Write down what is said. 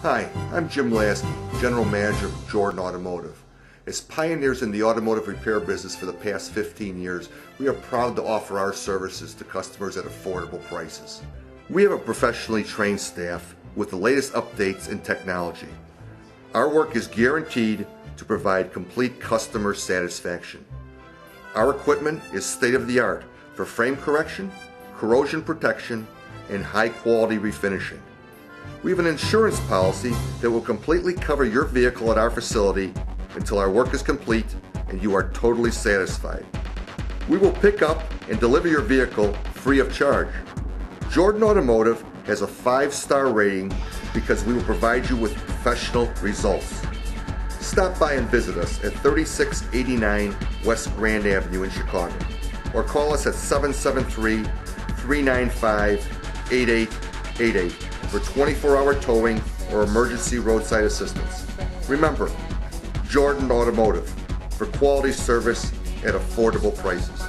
Hi, I'm Jim Lasky, General Manager of Jordan Automotive. As pioneers in the automotive repair business for the past 15 years, we are proud to offer our services to customers at affordable prices. We have a professionally trained staff with the latest updates in technology. Our work is guaranteed to provide complete customer satisfaction. Our equipment is state-of-the-art for frame correction, corrosion protection, and high-quality refinishing. We have an insurance policy that will completely cover your vehicle at our facility until our work is complete and you are totally satisfied. We will pick up and deliver your vehicle free of charge. Jordan Automotive has a 5-star rating because we will provide you with professional results. Stop by and visit us at 3689 West Grand Avenue in Chicago, or call us at 773-395-8888 for 24-hour towing or emergency roadside assistance. Remember, Jordan Automotive, for quality service at affordable prices.